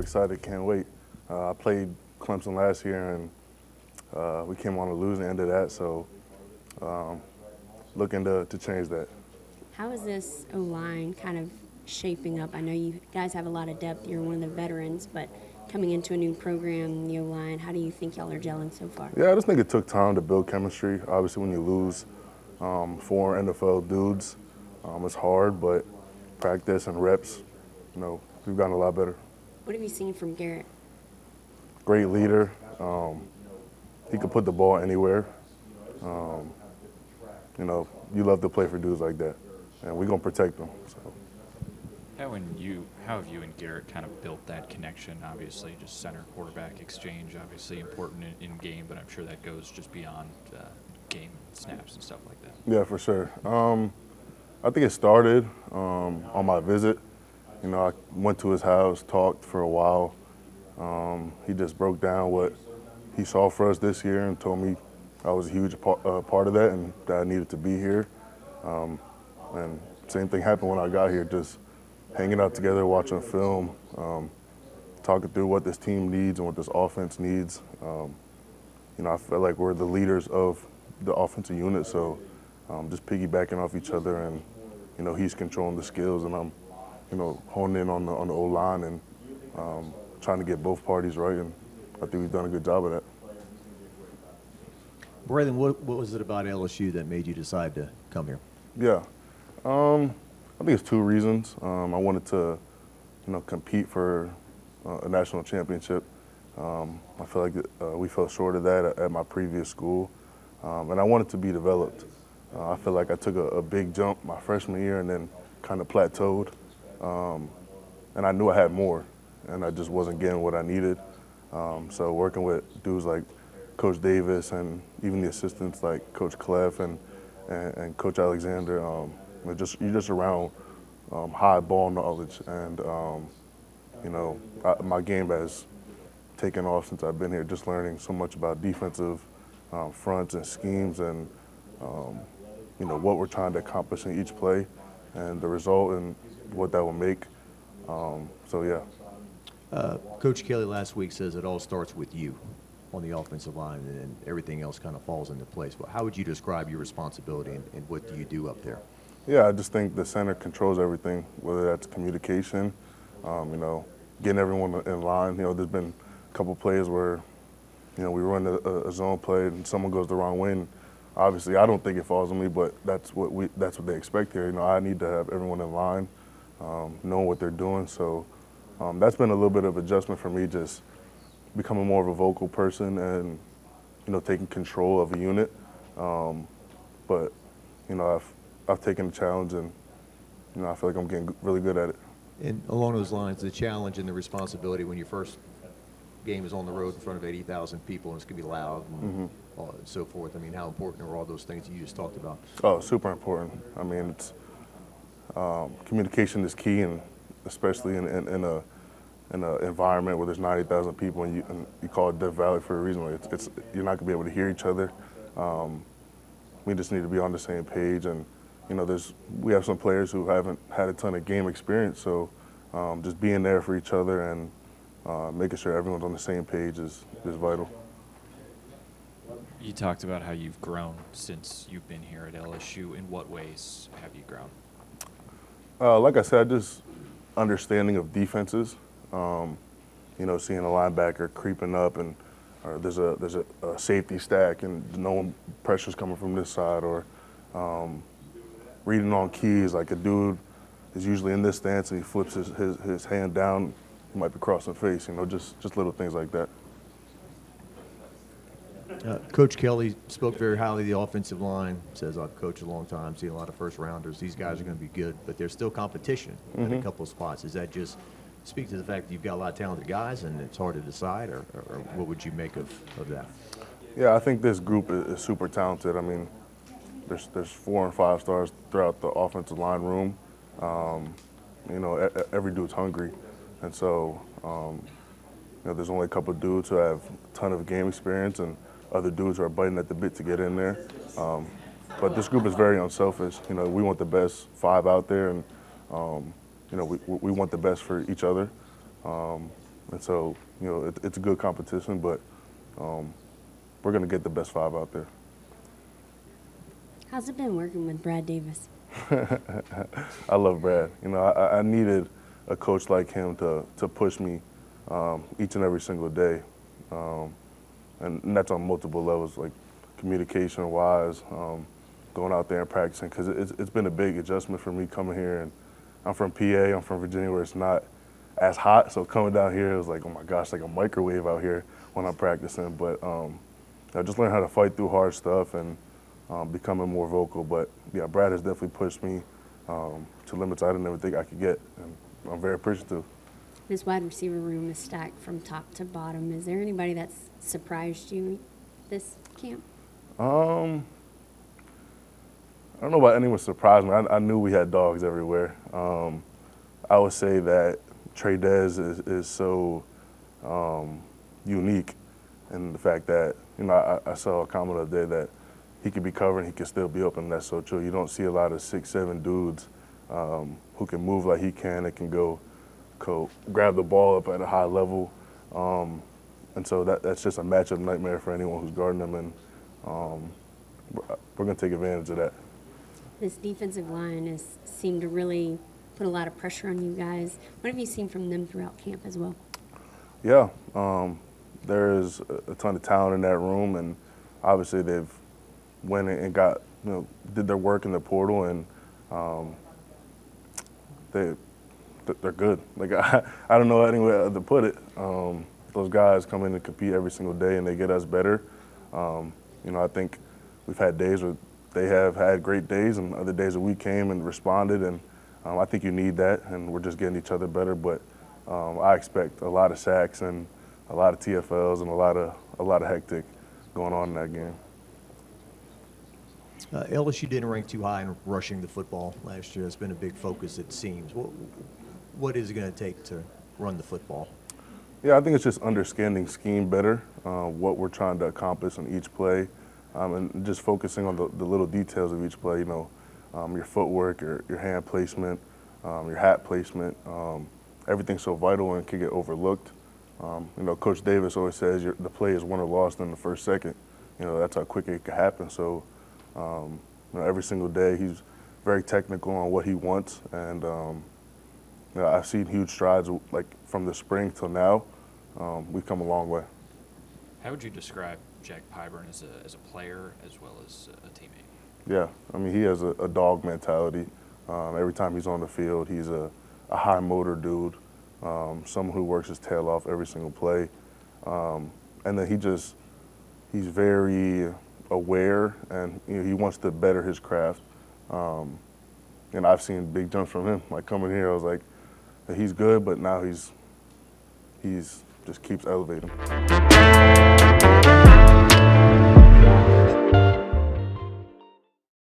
excited. Can't wait. I played Clemson last year, and we came on to lose at the end of that, so looking to change that. How is this O-line kind of shaping up? I know you guys have a lot of depth. You're one of the veterans, but coming into a new program, the O-line, how do you think y'all are gelling so far? Yeah, I just think it took time to build chemistry. Obviously, when you lose 4 NFL dudes, it's hard, but practice and reps, we've gotten a lot better. What have you seen from Garrett? Great leader. He could put the ball anywhere. You love to play for dudes like that, and we're going to protect them. So. How have you and Garrett kind of built that connection? Obviously, just center quarterback exchange, obviously important in game, but I'm sure that goes just beyond game snaps and stuff like that. Yeah, for sure. I think it started on my visit. I went to his house, talked for a while. He just broke down what he saw for us this year and told me I was a huge part of that and that I needed to be here. And same thing happened when I got here, just hanging out together, watching film, talking through what this team needs and what this offense needs. I feel like we're the leaders of the offensive unit, so just piggybacking off each other, and he's controlling the skills, and I'm honing in on the O-line and trying to get both parties right, and I think we've done a good job of that. Braelin, what was it about LSU that made you decide to come here? Yeah, I think it's 2 reasons. I wanted to, compete for a national championship. I feel like we fell short of that at my previous school, and I wanted to be developed. I feel like I took a big jump my freshman year and then kind of plateaued, and I knew I had more, and I just wasn't getting what I needed. So working with dudes like Coach Davis and even the assistants like Coach Clef and Coach Alexander, you're just around high ball knowledge, and my game has taken off since I've been here, just learning so much about defensive fronts and schemes and what we're trying to accomplish in each play and the result and what that will make. So yeah. Coach Kelly last week says it all starts with you on the offensive line, and everything else kind of falls into place. But how would you describe your responsibility, and what do you do up there? Yeah, I just think the center controls everything, whether that's communication, getting everyone in line. There's been a couple plays where, we run a zone play and someone goes the wrong way. And obviously, I don't think it falls on me, but that's what they expect here. I need to have everyone in line, knowing what they're doing. So that's been a little bit of adjustment for me, just becoming more of a vocal person and, taking control of a unit. But, I've taken the challenge, and, I feel like I'm getting really good at it. And along those lines, the challenge and the responsibility when your first game is on the road in front of 80,000 people and it's going to be loud and so forth. I mean, how important are all those things that you just talked about? Oh, super important. I mean, it's communication is key, and especially in an environment where there's 90,000 people and you call it Death Valley for a reason. You're not going to be able to hear each other. We just need to be on the same page, and we have some players who haven't had a ton of game experience, so just being there for each other and making sure everyone's on the same page is vital. You talked about how you've grown since you've been here at LSU. In what ways have you grown? Like I said, just understanding of defenses. Seeing a linebacker creeping up, and or there's a safety stack, and knowing pressure's coming from this side, or reading on keys, like a dude is usually in this stance and he flips his hand down, he might be crossing face. Just little things like that. Coach Kelly spoke very highly of the offensive line, says I've coached a long time, seen a lot of first rounders. These guys are going to be good, but there's still competition at a couple of spots. Is that just speak to the fact that you've got a lot of talented guys and it's hard to decide, or what would you make of that? Yeah, I think this group is super talented. I mean, there's 4 and 5 stars throughout the offensive line room. Every dude's hungry, and so there's only a couple of dudes who have a ton of game experience, and other dudes who are biting at the bit to get in there. But this group is very unselfish. We want the best 5 out there, and we want the best for each other. And so, it's a good competition, but we're going to get the best 5 out there. How's it been working with Brad Davis? I love Brad. I needed a coach like him to push me each and every single day. And that's on multiple levels, like communication-wise, going out there and practicing, because it's been a big adjustment for me coming here. And I'm from PA, I'm from Virginia, where it's not as hot. So coming down here, it was like, oh my gosh, like a microwave out here when I'm practicing. But I just learned how to fight through hard stuff and becoming more vocal. But yeah, Brad has definitely pushed me to limits I didn't ever think I could get, and I'm very appreciative. This wide receiver room is stacked from top to bottom. Is there anybody that's surprised you this camp? I don't know about anyone surprised me. I knew we had dogs everywhere. I would say that Trey Dez is so unique in the fact that, I saw a comment the other day that he could be covered and he could still be open, and that's so true. You don't see a lot of 6'7" dudes who can move like he can and can go grab the ball up at a high level. And so that's just a matchup nightmare for anyone who's guarding him, and we're going to take advantage of that. This defensive line has seemed to really put a lot of pressure on you guys. What have you seen from them throughout camp as well? Yeah, there is a ton of talent in that room, and obviously they've went and got, did their work in the portal, and they're good. Like I don't know any way to put it. Those guys come in and compete every single day, and they get us better. I think we've had days where they have had great days, and other days that we came and responded, and I think you need that, and we're just getting each other better. But I expect a lot of sacks and a lot of TFLs and a lot of hectic going on in that game. LSU didn't rank too high in rushing the football last year. It's been a big focus, it seems. What is it going to take to run the football? Yeah, I think it's just understanding scheme better, what we're trying to accomplish on each play, and just focusing on the little details of each play, your footwork, your hand placement, your hat placement. Everything's so vital and can get overlooked. Coach Davis always says the play is won or lost in the first second. That's how quick it can happen. So, every single day he's very technical on what he wants, and I've seen huge strides like from the spring till now. We've come a long way. How would you describe Jack Pyburn as a player as well as a teammate? Yeah, he has a dog mentality. Every time he's on the field, he's a high motor dude, someone who works his tail off every single play. And then he's very aware, and he wants to better his craft. And I've seen big jumps from him. Like coming here, I was like, he's good, but now he's just keeps elevating.